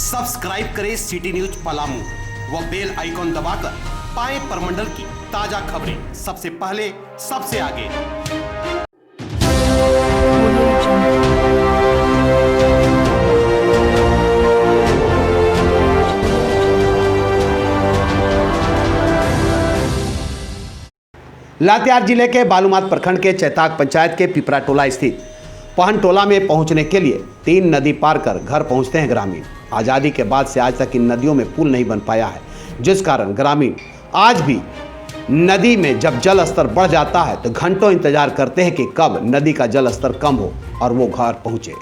Subscribe करें city news Palamu व bell icon दबाकर पाएं परमंडल की ताजा खबरें सबसे पहले सबसे आगे। लातेहार जिले के बालूमाथ प्रखंड के चैताक पंचायत के पिपरा टोला स्थित पहन टोला में पहुंचने के लिए 3 नदी पार कर घर पहुंचते हैं ग्रामीण। आज़ादी के बाद से आज तक इन नदियों में पुल नहीं बन पाया है, जिस कारण ग्रामीण आज भी नदी में जब जल स्तर बढ़ जाता है तो घंटों इंतजार करते हैं कि कब नदी का जल स्तर कम हो और वो घर पहुंचे।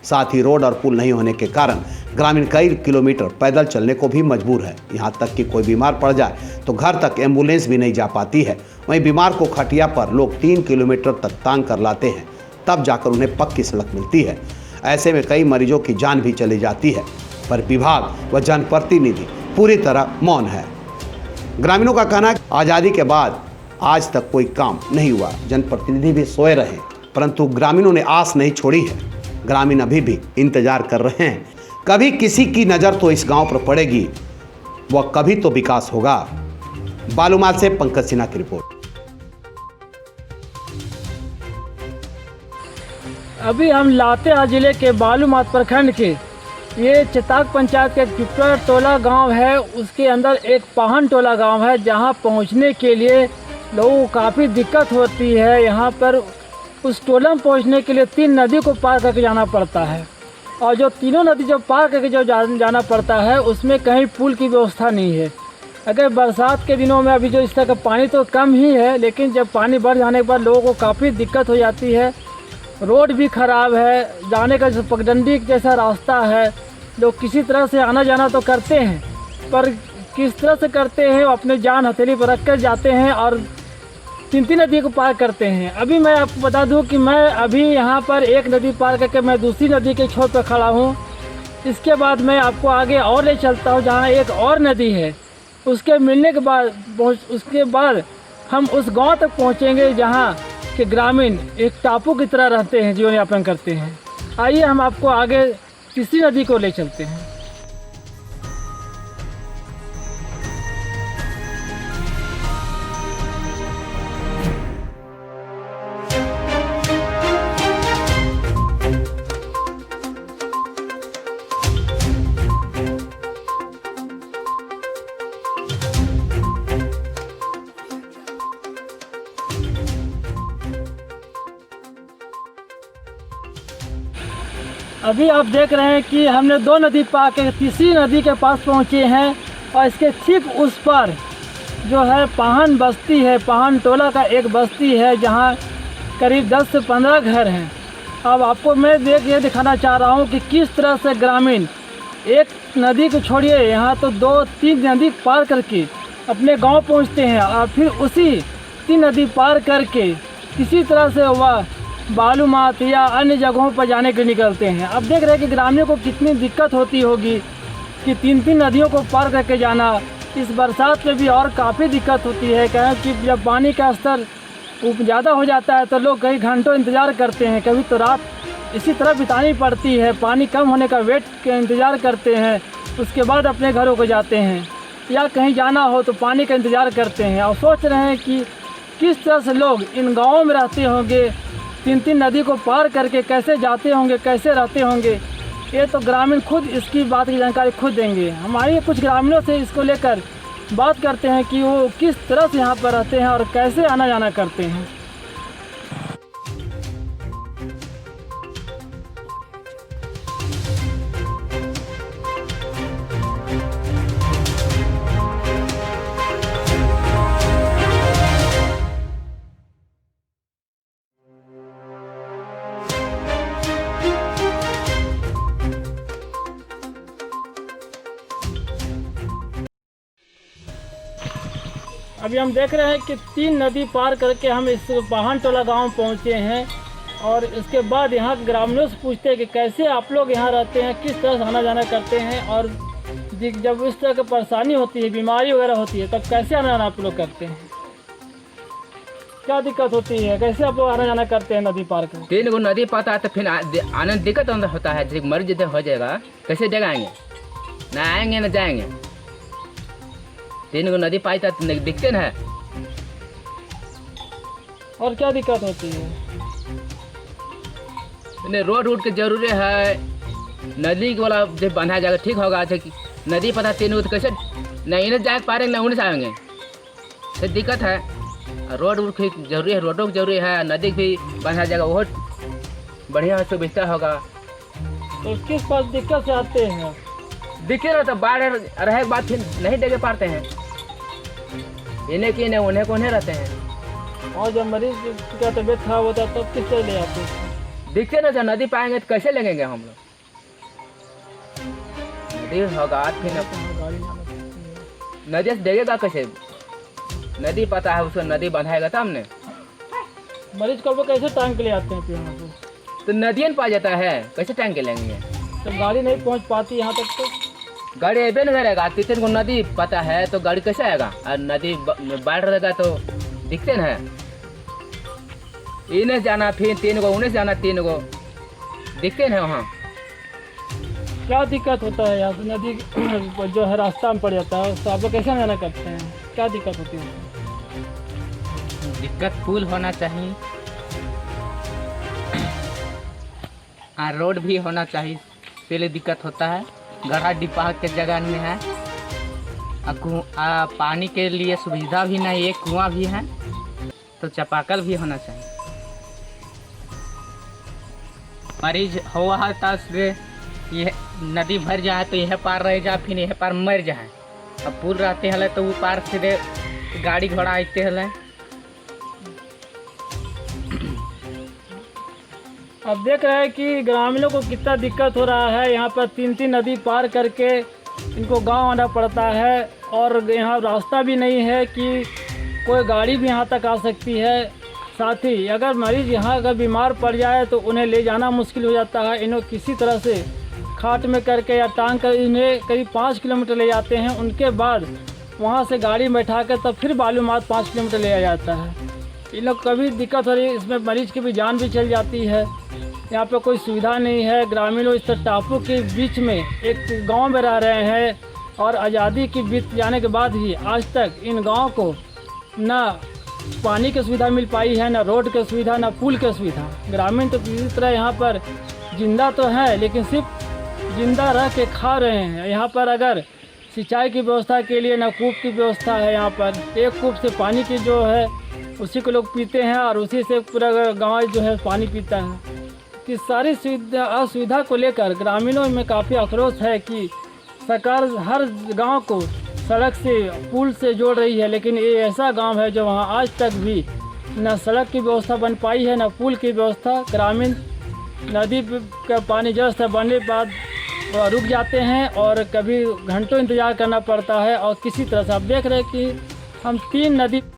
साथ ही रोड और पुल नहीं होने के कारण ग्रामीण कई किलोमीटर पैदल चलने को भी मजबूर है। यहाँ तक कि कोई बीमार पड़ जाए तो घर तक एम्बुलेंस भी नहीं जा पाती है। वहीं बीमार को खटिया पर लोग 3 किलोमीटर तक तांग कर लाते हैं, तब जाकर उन्हें पक्की सड़क मिलती है। ऐसे में कई मरीजों की जान भी चली जाती है, पर विभाग व जनप्रतिनिधि पूरी तरह मौन है। ग्रामीणों का कहना है कि आज़ादी के बाद आज तक कोई काम नहीं हुआ, जनप्रतिनिधि भी सोए रहे, परंतु ग्रामीणों ने आस नहीं छोड़ी है। ग्रामीण अभी भी इंतजार कर रहे हैं, कभी किसी की नज़र तो इस गांव पर पड़ेगी व कभी तो विकास होगा। बालूमाथ से पंकज सिन्हा की रिपोर्ट। अभी हम लातेहार जिले के बालूमाथ प्रखंड के ये चैताक पंचायत के पिपरा टोला गांव है, उसके अंदर एक पहन टोला गांव है, जहां पहुंचने के लिए लोगों को काफ़ी दिक्कत होती है। यहां पर उस टोला में पहुंचने के लिए 3 नदी को पार करके जाना पड़ता है, और जो तीनों नदी जब पार करके जो जाना पड़ता है उसमें कहीं पुल की व्यवस्था नहीं है। अगर बरसात के दिनों में अभी जो इस तरह का पानी तो कम ही है, लेकिन जब पानी बढ़ जाने के बाद लोगों को काफ़ी दिक्कत हो जाती है। रोड भी ख़राब है, जाने का जो पगडंडी जैसा रास्ता है, लोग किसी तरह से आना जाना तो करते हैं, पर किस तरह से करते हैं वो अपने जान हथेली पर रख कर जाते हैं और 3 नदी को पार करते हैं। अभी मैं आपको बता दूं कि मैं अभी यहाँ पर एक नदी पार करके मैं दूसरी नदी के छोर पर खड़ा हूँ। इसके बाद मैं आपको आगे और ले चलता हूँ, जहाँ एक और नदी है। उसके मिलने के बाद हम उस गांव तक पहुँचेंगे जहाँ के ग्रामीण एक टापू की तरह रहते हैं, जीवन यापन करते हैं। आइए हम आपको आगे तीसरी नदी को ले चलते हैं। अभी आप देख रहे हैं कि हमने 2 नदी पार के तीसरी नदी के पास पहुंचे हैं, और इसके ठीक उस पर जो है पहन बस्ती है, पहन टोला का एक बस्ती है, जहां करीब 10 से 15 घर हैं। अब आपको मैं ये दिखाना चाह रहा हूं कि किस तरह से ग्रामीण एक नदी को छोड़िए, यहाँ तो 2-3 नदी पार करके अपने गांव पहुंचते हैं, और फिर उसी 3 नदी पार करके किसी तरह से वह बालूमाथ या अन्य जगहों पर जाने के निकलते हैं। अब देख रहे हैं कि ग्रामीणों को कितनी दिक्कत होती होगी कि 3 नदियों को पार करके जाना। इस बरसात में भी और काफ़ी दिक्कत होती है, क्योंकि जब पानी का स्तर ज़्यादा हो जाता है तो लोग कई घंटों इंतज़ार करते हैं, कभी तो रात इसी तरह बितानी पड़ती है। पानी कम होने का वेट का इंतज़ार करते हैं, उसके बाद अपने घरों को जाते हैं, या कहीं जाना हो तो पानी का इंतज़ार करते हैं, और सोच रहे हैं कि किस तरह से लोग इन गाँवों में रहते होंगे, 3 नदी को पार करके कैसे जाते होंगे, कैसे रहते होंगे। ये तो ग्रामीण खुद इसकी बात की जानकारी खुद देंगे। हमारे कुछ ग्रामीणों से इसको लेकर बात करते हैं कि वो किस तरह से यहाँ पर रहते हैं और कैसे आना जाना करते हैं। अभी हम देख रहे हैं कि 3 नदी पार करके हम इस पहन टोला गाँव पहुँचे हैं, और इसके बाद यहाँ के ग्रामीणों से पूछते हैं कि कैसे आप लोग यहाँ रहते हैं, किस तरह से आना जाना करते हैं, और जब इस तरह की परेशानी होती है, बीमारी वगैरह होती है, तब कैसे आना जाना आप लोग करते हैं। क्या दिक्कत होती है, कैसे आप लोग आना जाना करते हैं नदी पार कर? 3 गो नदी पाता है तो फिर आने में दिक्कत होता है। जैसे मरीज जैसे हो जाएगा कैसे जगह आएंगे? ना आएंगे ना जाएंगे। 3 गो नदी पाई तो दिखते ना। और क्या दिक्कत होती है? रोड वोड के जरूरी है, नदी वाला जब बना जाएगा ठीक होगा। नदी पता 3 गो तो कैसे नहीं इन्हें जा पा रहे ना उन्हें से आएंगे, तो दिक्कत है। रोड वोड की जरूरी है, रोडों की जरूरी है, नदी भी बना जाएगा वो बढ़िया सुविधा होगा। तो किस पास दिक्कत से आते हैं? दिखे ना तो बाढ़ रहे के बाद फिर नहीं देखे पाते हैं, इन्हें की नहीं उन्हें को नहीं रहते हैं। और जब मरीज का तबीयत खराब होता है तब किससे ले आते हैं? दिखते ना जब नदी पाएंगे तो कैसे लगेंगे हम लोग? नदी होगा फिर नदी से देखेगा कैसे? नदी पता है उसको, नदी बंधाएगा तब ने। मरीज को वो कैसे टांग के ले आते हैं फिर यहाँ पे? तो नदी में पा जाता है, कैसे टांग के लेंगे? तो गाड़ी नहीं पहुँच पाती यहाँ तक तो? गाड़ी अबे नहीं करेगा, 3 को नदी पता है तो गाड़ी कैसे आएगा? और नदी बाढ़ रहेगा तो दिखते ना है, इन्हें जाना फिर 3 गो उन्हें जाना 3 गो दिखते ना वहाँ। क्या दिक्कत होता है यहाँ पे? नदी जो है रास्ता में पड़ जाता है, तो आप लोग कैसे मैनेज करते हैं? क्या दिक्कत होती है? दिक्कत पुल होना चाहिए, रोड भी होना चाहिए, पहले दिक्कत होता है। गड्ढा डिब्बा के जगह में है, पानी के लिए सुविधा भी नहीं, एक कुआं भी है, तो चापाकल भी होना चाहिए। मरीज हुआ है तो ये नदी भर जाए तो यह पार रह जाए, फिर यह पार मर जाए। अब पुल रहते हले तो वो पार सीधे गाड़ी घोड़ा आते हले। अब देख रहे हैं कि ग्रामीणों को कितना दिक्कत हो रहा है। यहाँ पर 3 नदी पार करके इनको गांव आना पड़ता है, और यहाँ रास्ता भी नहीं है कि कोई गाड़ी भी यहाँ तक आ सकती है। साथ ही अगर मरीज़ यहाँ अगर बीमार पड़ जाए तो उन्हें ले जाना मुश्किल हो जाता है। इन्हें किसी तरह से खाट में करके या टांग कर इन्हें करीब 5 किलोमीटर ले जाते हैं। उनके बाद वहाँ से गाड़ी में बैठा कर तब फिर बालूमाथ 5 किलोमीटर ले जाया जाता है। इन लोग कभी दिक्कत हो रही है, इसमें मरीज़ की भी जान भी चल जाती है। यहाँ पे कोई सुविधा नहीं है। ग्रामीणों इस टापू के बीच में एक गांव में रह रहे हैं, और आज़ादी की बीत जाने के बाद ही आज तक इन गांव को ना पानी की सुविधा मिल पाई है, ना रोड की सुविधा, ना पुल की सुविधा। ग्रामीण तो किसी तरह यहाँ पर जिंदा तो है, लेकिन सिर्फ जिंदा रह के खा रहे हैं। यहाँ पर अगर सिंचाई की व्यवस्था के लिए ना कूप की व्यवस्था है, यहाँ पर एक कूप से पानी की जो है उसी को लोग पीते हैं, और उसी से पूरा गाँव जो है पानी पीता है। कि सारी असुविधा को लेकर ग्रामीणों में काफ़ी आक्रोश है कि सरकार हर गांव को सड़क से पुल से जोड़ रही है, लेकिन ये ऐसा गांव है जो वहां आज तक भी न सड़क की व्यवस्था बन पाई है, न पुल की व्यवस्था। ग्रामीण नदी का पानी जल स्तर बढ़ने के बाद रुक जाते हैं, और कभी घंटों इंतज़ार करना पड़ता है। और किसी तरह से आप देख रहे हैं कि हम 3 नदी